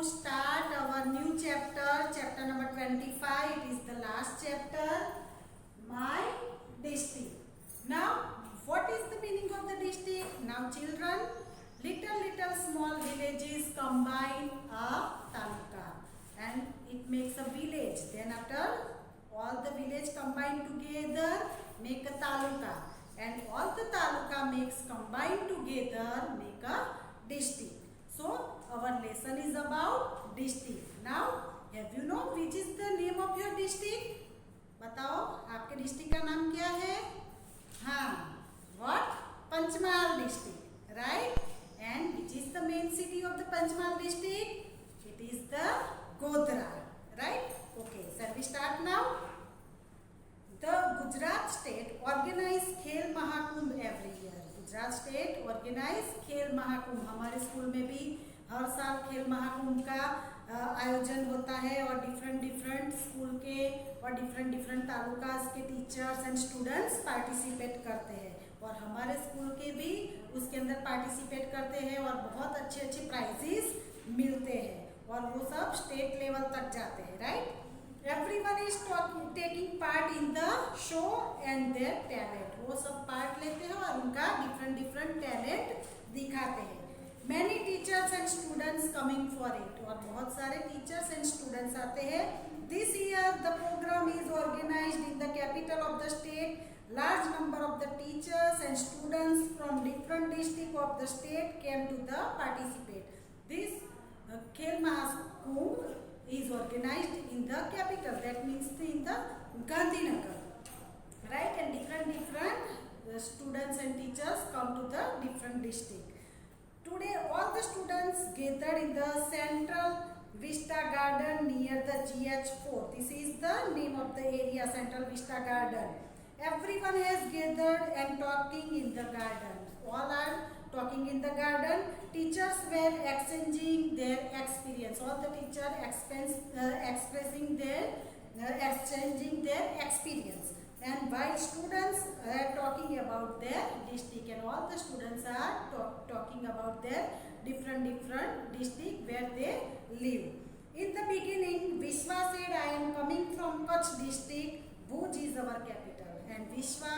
start our new chapter, chapter number 25. It is the last chapter, my district. Now, what is the meaning of the district? Now, children, little small villages combine a taluka and it makes a village. Then after all the village combine together make a taluka, and all the taluka makes combine together make a district. So our lesson is about district. Now have you know which is the name of your district? बताओ आपके district का नाम क्या है? हाँ, what? Panchmahal district, right? And which is the main city of the Panchmahal district? It is the Godhra, right? Okay, shall we start now? The Gujarat state organize Khel Mahakumbh every year. Gujarat state organise Khel Mahakumbh. हमारे school में भी हर साल खेल महाकुंभ का आयोजन होता है और डिफरेंट स्कूल के और डिफरेंट तालुकास के टीचर्स एंड स्टूडेंट्स पार्टिसिपेट करते हैं और हमारे स्कूल के भी उसके अंदर पार्टिसिपेट करते हैं और बहुत अच्छे प्राइजेस मिलते हैं और वो सब स्टेट लेवल तक जाते हैं, right? Everyone is taking part in the show and their talent. वो सब पार्ट लेते हैं और उनका डिफरेंट टैलेंट दिखाते हैं. Many teachers and students coming for it. और बहुत सारे टीचर्स एंड स्टूडेंट्स आते हैं. This year the program is organized in the capital of the state. Large number of the teachers and students from different districts of the state came to the participate. This Khel Mahakumbh is organized in the capital, that means in the Gandhinagar, right? And different students and teachers come to the different district. Today all the students gathered in the Central Vista Garden near the GH4. This is the name of the area, Central Vista Garden. Everyone has gathered and talking in the garden. All are talking in the garden. Teachers were exchanging their experience. All the teachers expressing their exchanging their experience. And while students are talking about their district, and all the students are talking about their different district where they live. In the beginning, Vishwa said, "I am coming from Kutch district. Bhuj is our capital." And Vishwa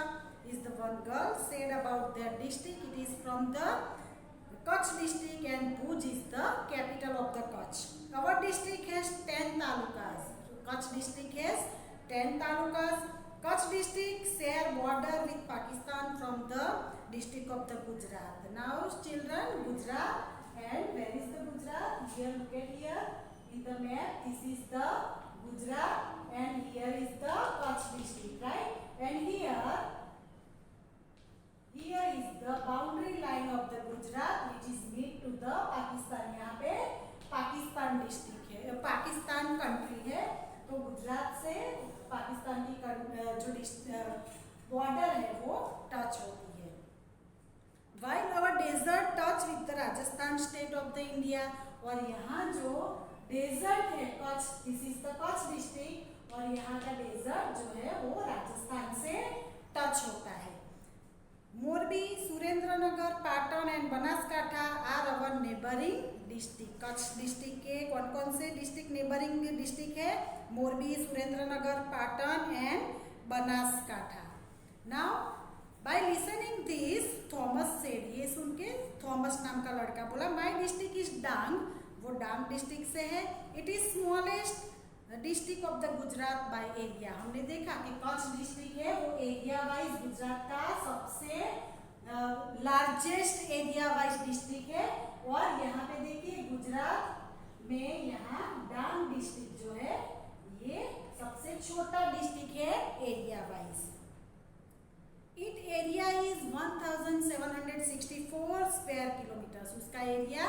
is the one girl said about their district. It is from the Kutch district and Bhuj is the capital of the Kutch. Our district has 10 talukas. Kutch district has 10 talukas. Kutch district share border with Pakistan from the district of the Gujarat. Now children, Gujarat, and where is the Gujarat? Here, look at here in the map. This is the Gujarat and here is the Kutch district, right? And here is the boundary line of the Gujarat which is meet to the Pakistan. यहाँ पे Pakistan district है, Pakistan country है, तो गुजरात से पाकिस्तान की जो border है वो टच होती है. While our desert touch with the Rajasthan state of the India, और यहाँ जो डेजर्ट है Kutch, this is the Kutch district और यहाँ का डेजर्ट जो है वो राजस्थान से टच होता है. Morbi, Surendranagar, Patan and Banaskantha are our neighbouring district. Kutch district के कौन कौन से डिस्ट्रिक्ट नेबरिंग डिस्ट्रिक्ट है? Morbi, Surendranagar, Patan and Banaskantha. Now by listening this Thomas said, ये सुन के थॉमस नाम का लड़का बोला, माय डिस्ट्रिक्ट इज डांग. वो डांग डिस्ट्रिक्ट से है. It is smallest district of the Gujarat by area. हमने देखा कि कच्छ डिस्ट्रिक्ट है वो एरिया वाइज गुजरात का सबसे लार्जेस्ट एरिया वाइज डिस्ट्रिक्ट है. और यहाँ पे देखिए गुजरात में यहाँ डांग डिस्ट्रिक्ट जो है ये सबसे छोटा डिस्ट्रिक्ट है area wise. It area is 1764 square kilometres. उसका एरिया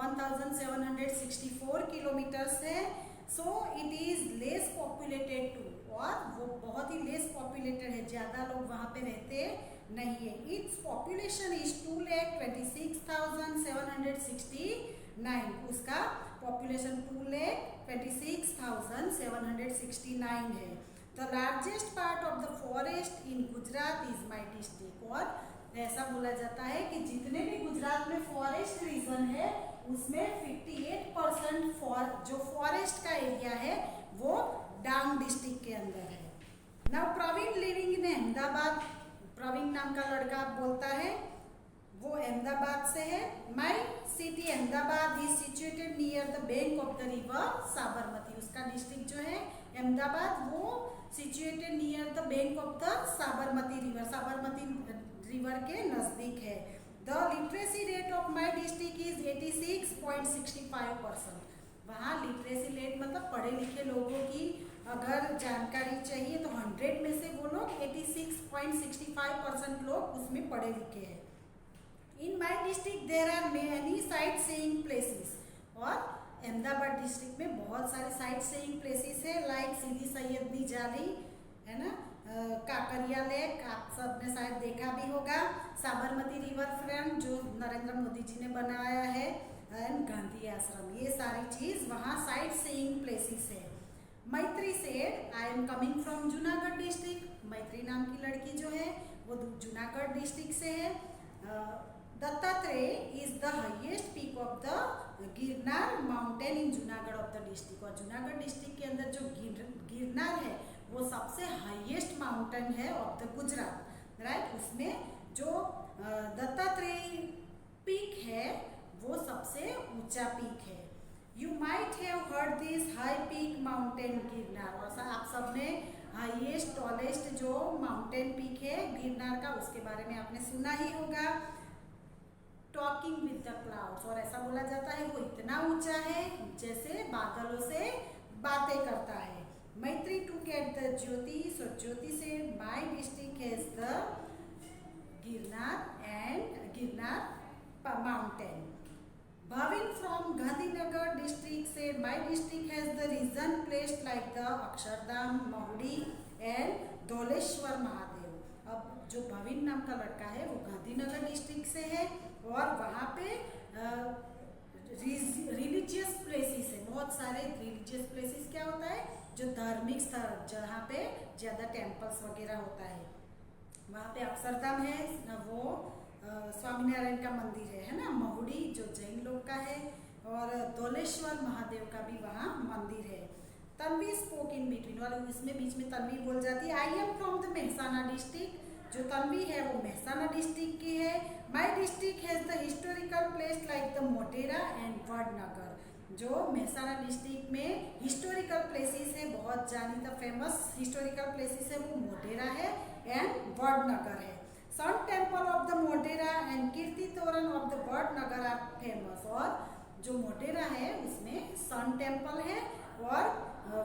1764 किलोमीटर्स है. So it is less populated too, और वो बहुत ही लेस पॉपुलेटेड है, ज़्यादा लोग वहाँ पे रहते नहीं है. Its population is 2,26,769. उसका पॉपुलेशन 2,26,769 है. The largest part of the forest in Gujarat is my district. और ऐसा बोला जाता है कि जितने भी गुजरात में फॉरेस्ट रीजन है उसमें 58% जो फॉरेस्ट का एरिया है वो डांग डिस्ट्रिक्ट के अंदर है। Now Praveen living in Ahmedabad, Praveen नाम का लड़का बोलता है, वो अहमदाबाद से है। My city Ahmedabad is situated near the bank of the river Sabarmati. उसका डिस्ट्रिक्ट जो है अहमदाबाद वो situated near the bank of the Sabarmati river, Sabarmati river के नजदीक है। The literacy rate of my district is 86.65%। वहाँ लिटरेसी रेट मतलब पढ़े लिखे लोगों की अगर जानकारी चाहिए तो 100 में से वो लोग 86.65% लोग उसमें पढ़े लिखे हैं। In my district there are many sightseeing places. और अहमदाबाद डिस्ट्रिक्ट में बहुत सारे साइट सीइंग प्लेसेस है, लाइक सीदी सैयदनी जाली है ना, काकरिया लेक आप सब ने शायद देखा भी होगा, साबरमती रिवर फ्रंट जो नरेंद्र मोदी जी ने बनाया है, एंड गांधी आश्रम, ये सारी चीज वहाँ साइट सीइंग प्लेसेस है। मैत्री said I am coming from Junagadh district. मैत्री नाम की लड़की जो है वो जूनागढ़ डिस्ट्रिक्ट से है। Dattatreya is the highest peak of the Girnar mountain in Junagadh of the district. और जूनागढ़ डिस्ट्रिक्ट के अंदर जो गिरनार है वो सबसे हाईएस्ट माउंटेन है ऑफ द गुजरात, राइट। उसमें जो दत्तात्रेय पीक है वो सबसे ऊंचा पीक है। You might have heard this high peak mountain Girnar. और आप सबने हाईएस्ट टॉलेस्ट जो माउंटेन पीक है गिरनार का उसके बारे में आपने सुना ही होगा। टॉकिंग विद द क्लाउड्स, और ऐसा बोला जाता है वो इतना ऊंचा है जैसे बादलों से बातें करता है। Maitri to get the Jyoti, so Jyoti से my district has the Girnar and Girnar mountain. Bhavin from Gandhinagar district said my district has the region placed like the Akshardham, Mahudi and Dholeshwar Mahadev। अब जो भाविन नाम का लड़का है वो गांधीनगर डिस्ट्रिक्ट से है और वहाँ पे रिलीजियस प्लेसेस है, बहुत सारे रिलीजियस प्लेसेस। क्या होता है जो धार्मिक स्थल जहाँ पे ज़्यादा टेम्पल्स वगैरह होता है, वहाँ पे अक्षरधाम है, वो स्वामीनारायण का मंदिर है ना, महुड़ी जो जैन लोग का है, और धौलेश्वर महादेव का भी वहाँ मंदिर है। तन्वी स्पोक इन बिटवीन, और इसमें बीच में तन्वी बोल जाती है। I am from the Mehsana district. जो तन्वी है वो मेहसाना डिस्ट्रिक्ट की है। My district has the historical place like the Motera and Vadnagar. जो मेहसाना डिस्ट्रिक्ट में हिस्टोरिकल प्लेसेस है, बहुत जानी द फेमस हिस्टोरिकल प्लेसेस है वो मोटेरा है एंड वडनगर है। Sun temple of the Motera and Kirti Toran of the Vadnagar are famous. और जो मोटेरा है उसमें सन टेम्पल है और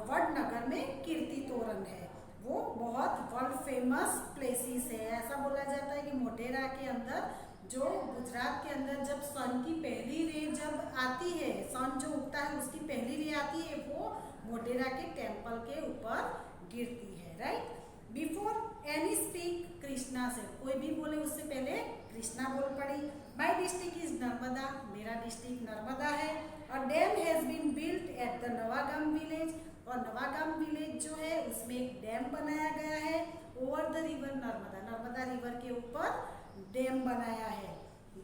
वडनगर में कीर्ति तोरण है, वो बहुत वर्ल्ड फेमस प्लेसेस है। ऐसा बोला जाता है कि मोटेरा के अंदर जो गुजरात के अंदर जब सन की पहली रे जब आती है, सन जो उगता है उसकी पहली रे आती है, वो मोटेरा के टेम्पल के ऊपर गिरती है, right. Before any speak Krishna से, कोई भी बोले उससे पहले कृष्णा बोल पड़ी। माई डिस्ट्रिक्ट इज नर्मदा, मेरा डिस्ट्रिक्ट नर्मदा है। और dam has been built at the Navagam village, और नवागाम विलेज जो है उसमें एक डैम बनाया गया है over the river Narmada, Narmada river के ऊपर डैम बनाया है।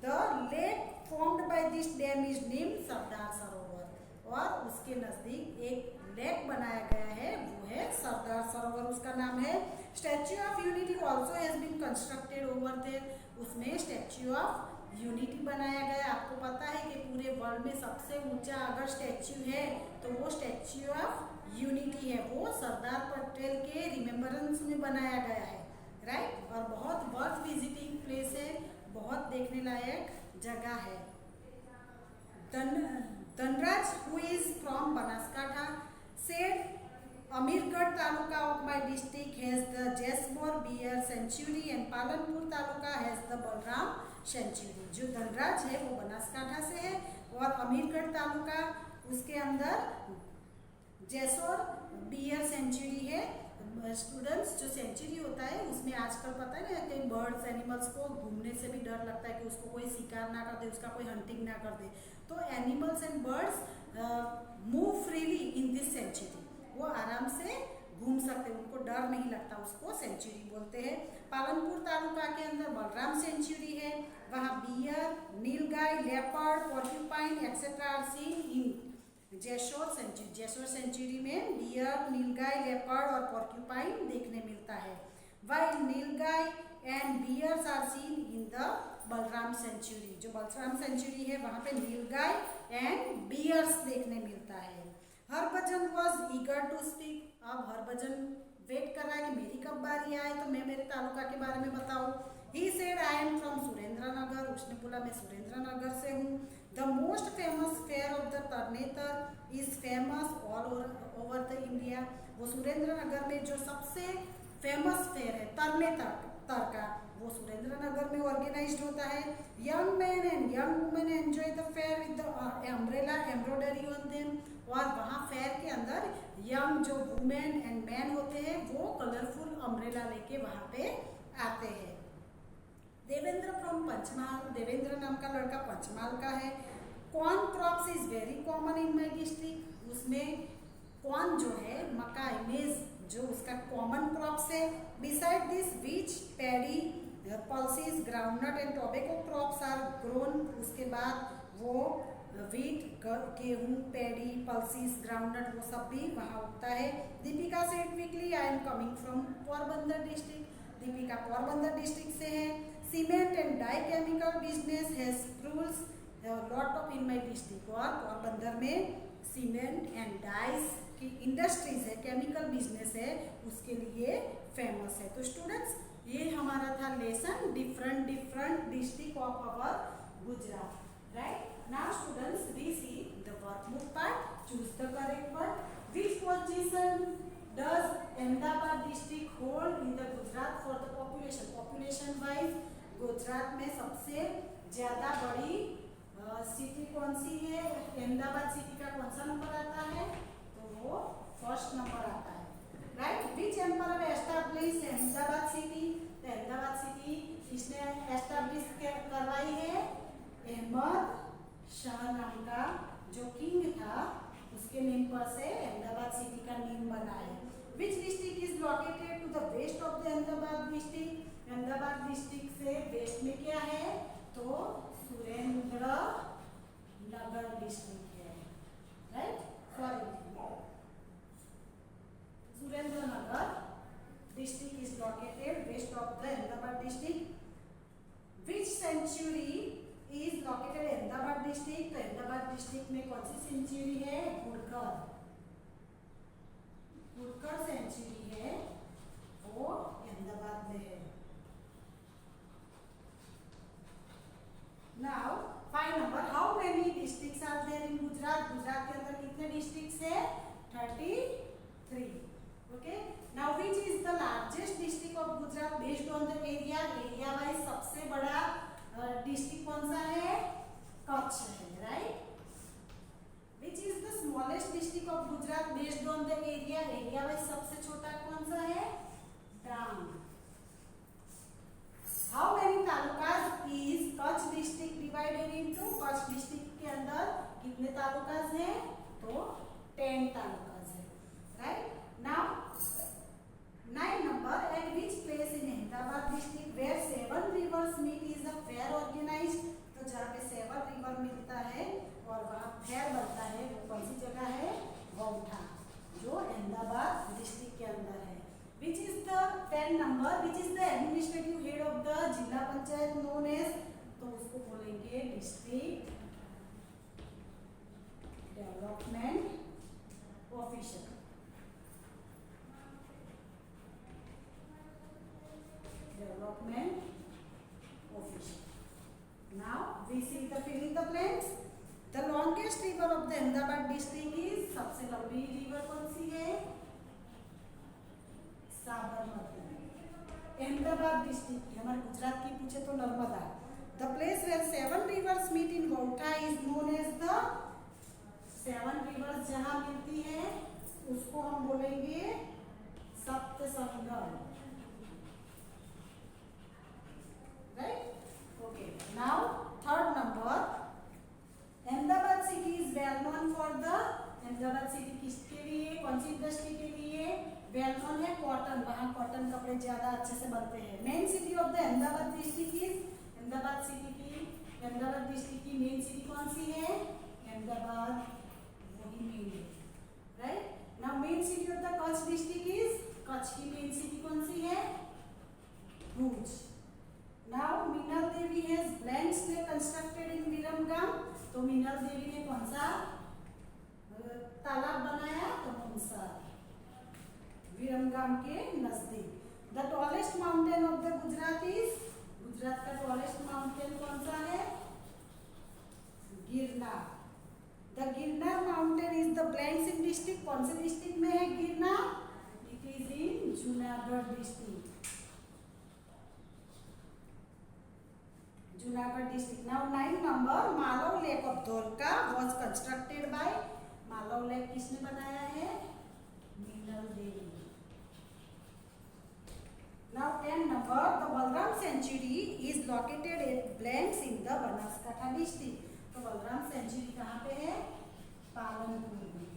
The lake formed by this dam is named Sardar Sarovar, और उसके नजदीक एक लेक बनाया गया है वो है सरदार सरोवर, उसका नाम है। Statue of unity also has been constructed over there, उसमें स्टैच्यू ऑफ यूनिटी बनाया गया। आपको पता है कि पूरे वर्ल्ड में सबसे ऊंचा अगर स्टैच्यू है तो वो स्टैच्यू ऑफ यूनिटी है, वो सरदार पटेल के रिमेम्बरेंस में बनाया गया है, राइट। और बहुत वर्थ विजिटिंग प्लेस है, बहुत देखने लायक जगह है। Dhanraj who is from Banaskantha said Amirgarh taluka of my district has the Jasmore Bear Sanctuary and Palanpur taluka has the Balram Sanctuary। जो धनराज है वो बनासकांठा से है और अमीरगढ़ तालुका उसके अंदर जैसोर बियर सेंचुरी है। स्टूडेंट्स जो सेंचुरी होता है उसमें आजकल पता है ना कई बर्ड्स एनिमल्स को घूमने से भी डर लगता है कि उसको कोई शिकार ना कर दे, उसका कोई हंटिंग ना कर दे, तो animals and birds move freely in this sanctuary, वो आराम से घूम सकते हैं, उनको डर नहीं लगता, उसको सेंचुरी बोलते हैं। पालनपुर तालुका के अंदर बलराम सेंचुरी है, वहाँ bear, nilgai, leopard, porcupine etcetera are seen in Jessore sanctuary. Jessore sanctuary में बियर, नीलगाय, लेपर्ड और पोर्क्यूपाइन देखने मिलता है। While nilgai and bears are seen in the Balram sanctuary. जो बलराम सेंचुरी है वहाँ पे नीलगाय एंड बियर्स देखने मिलता है। Harbhajan was eager to speak. अब हरभजन वेट कर रहा है कि मेरी कब बारी आए तो मैं मेरे तालुका के बारे में बताऊं। He said I am from Surendranagar. उसने बोला मैं सुरेंद्रनगर से हूँ। The most famous fair of the Tarnetar is famous all over the India. वो सुरेंद्रनगर में जो सबसे फेमस फेयर है तरनेतर का, वो सुरेंद्रनगर में ऑर्गेनाइज्ड होता है। Young man and young women enjoy the fair with the umbrella embroidery on them. और वहाँ फेयर के अंदर यंग जो वुमेन एंड मैन होते हैं वो कलरफुल अम्ब्रेला लेके वहाँ पे आते हैं। देवेंद्र फ्रॉम पंचमहाल। देवेंद्र नाम का लड़का पंचमहाल का है। Corn crops is very common in my district. उसमें कॉर्न जो है मकाई मेज जो उसका कॉमन क्रॉप्स है। Beside this which paddy, pulses, groundnut and tobacco crops are grown. उसके बाद वो वीट, गेहूँ, पैडी, पल्सेस, ग्राउंडनट वो सब भी वहाँ उगता है। Deepika said quickly I am coming from Porbandar district. Deepika Porbandar district से है। Cement and dye chemical business has फ्रूल्स lot of in my district. और पोरबंदर में सीमेंट एंड डाइस की इंडस्ट्रीज है, केमिकल बिजनेस है, उसके लिए फेमस है। तो स्टूडेंट्स ये हमारा था lesson different district of our Gujarat, right. Now students we see the workbook part. Choose the correct word. Which position does Ahmedabad district hold in the Gujarat for the population. Population wise Gujarat में सबसे ज्यादा बड़ी city कौन सी है? अहमदाबाद सिटी का कौन सा नंबर आता है? तो वो फर्स्ट नंबर आता है, राइट। विच एम्परर एस्टैब्लिश अहमदाबाद सिटी। तो अहमदाबाद सिटी किसने एस्टैब्लिश करवाई है? अहमद शाह नाम का जो किंग था उसके नेम पर से अहमदाबाद सिटी का नेम बना है। Which district is located to the west of the Ahmedabad district. Ahmedabad district से वेस्ट में क्या है? तो सुरेंद्र नगर डिस्ट्रिक्ट है, right. Sorry, Surendranagar district is located west of the Ahmedabad district. Which sanctuary is located Ahmedabad district. तो अहमदाबाद डिस्ट्रिक्ट में कौन सी सेंचुरी है? हुड़कर सेंचुरी है, वो अहमदाबाद में है। Now, 5 number. How many districts are there in Gujarat? Gujarat के अंदर कितने डिस्ट्रिक्ट्स है? 33. Okay. Now, which is the largest district of Gujarat based on the area? Area wise सबसे बड़ा डिस्ट्रिक्ट कौन सा है? कच्छ है, right? Which is the smallest district of Gujarat based on the area? Area wise सबसे छोटा कौन सा है? Dang. How many talukas is Kutch district divided into? Kutch district के अंदर कितने तालुकास हैं? तो 10 तालुकास है, right. Now 9 number. At which place in Ahmedabad district where 7 rivers meet is a fair organized। तो जहाँ पे 7 रिवर मिलता है और वहाँ फेयर बनता है वो कौन सी जगह है? गौठा, जो अहमदाबाद डिस्ट्रिक्ट के अंदर है। Which is the 10 number? Which is the administrative head of the जिला पंचायत known as? तो उसको बोलेंगे district development officer. Development officer. Now we see the fill in the blanks. The longest river of the Ahmedabad district is, सबसे लंबी river कौन सी है? Sabarmati. Ahmedabad district हमारे गुजरात की पूछे तो Narmada. The place where 7 rivers meet in Gautha is known as the 7 rivers जहाँ मिलती है उसको हम बोलेंगे Sapt Sangam, right. Okay. Now 3rd number. Ahmedabad city is well known for the. Ahmedabad city किसके लिए, कौन सी इंडस्ट्री के लिए वेल कॉटन कपड़े ज्यादा अच्छे से बनते हैं। Main city of the Ahmedabad district is, Ahmedabad city की, अहमदाबाद डिस्ट्रिक्ट की मेन सिटी कौन सी है? अहमदाबाद, वही मेन है, right. Now main city of the Kutch district is, Kutch की मेन सिटी कौन सी है? Bhuj. Now Minal Devi has blank slate constructed in Viramgam, तो मीनल देवी ने कौन सा तालाब बनाया? तो मुनसा, विरमगाम के नजदीक। The tallest mountain of the Gujarat is, Gujarat का टॉलेस्ट माउंटेन कौन सा है? Girnar. The Girnar mountain is the blanks in district, कौन से डिस्ट्रिक्ट में है Girnar? It is in Junagadh district, Junagadh district. Now 9 number, Malav lake of Dholka was constructed by, Malav lake किसने बनाया है? मीनल देवी। Now 10 number, the Balram Sanctuary is located at blanks in the Banaskantha district. तो Balram century कहाँ पे है? पालनपुर में,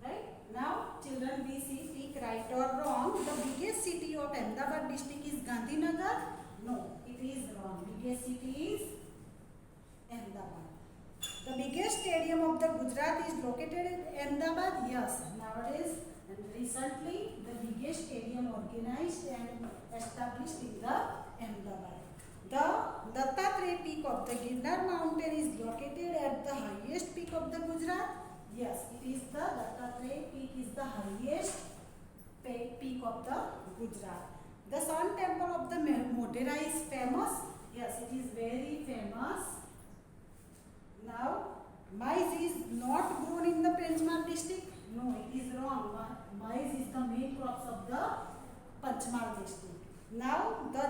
right? Now children we see, pick right or wrong. The biggest city of Ahmedabad district is Gandhinagar. No, it is wrong. Biggest city is Ahmedabad. The biggest stadium of the Gujarat is located in Ahmedabad. Yes, nowadays and recently the biggest stadium organized and established in the Ahmedabad. The Dattatreya peak of the Girnar mountain is located at the highest peak of the Gujarat. Yes, it is the Dattatreya peak is the highest peak of the Gujarat. The Sun temple of the Modhera is famous. Yes, it is very famous. Now, maize is not grown in the Panchmal district. No, it is wrong. Maize is the main crops of the Panchmal district. Now, the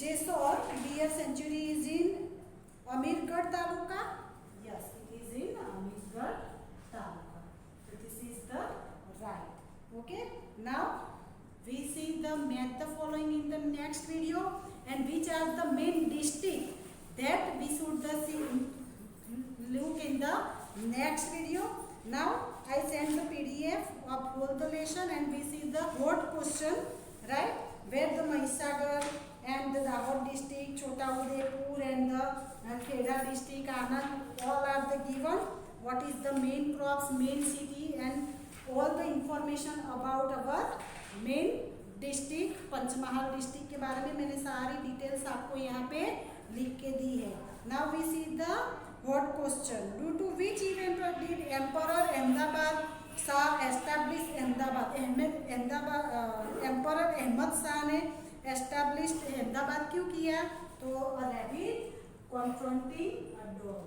Jessore Deer Sanctuary is in Amirgarh Taluka. Yes, it is in Amirgarh Taluka. So this is the right. Okay. Now we see the match the following in the next video, and which are the main district that we should see, look in the next video. Now I send the PDF of whole the lesson, and we see the hot question, right? Where the Mahisagar and the Dahod district, Chota Udeipur and the Kheda district, Anand, all are the given. What is the main crops, main city, and all the information about our main district, Panchmahal district के बारे में मैंने सारी details आपको यहाँ पे लिख के दी है. Now we see the what question. Due to which event did Emperor Ahmedabad Shah establish Ahmedabad? Emperor Ahmad Shah ने established अहमदाबाद क्यों किया? तो a rabbit confronting a dog,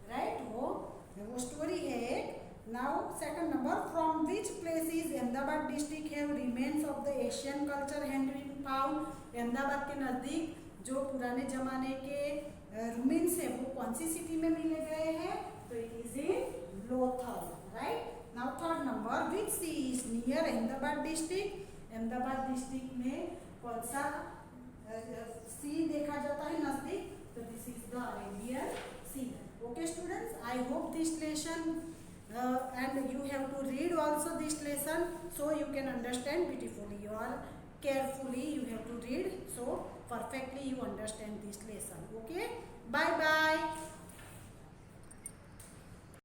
right? वो स्टोरी है. Now second number, from which places Ahmedabad district have remains of the Asian culture hand been found? Ahmedabad के नजदीक जो पुराने जमाने के रूमेन्स है वो कौन सी सिटी में मिले गए हैं? तो it is in Lothal, right. Now third number, which sea is near Ahmedabad district? Ahmedabad district में कौन सा सी देखा जाता है नजदीक? तो this is the Arabian sea. Okay students, I hope this lesson and you have to read also this lesson so you can understand beautifully. You are carefully you have to read so perfectly you understand this lesson. Okay, bye bye.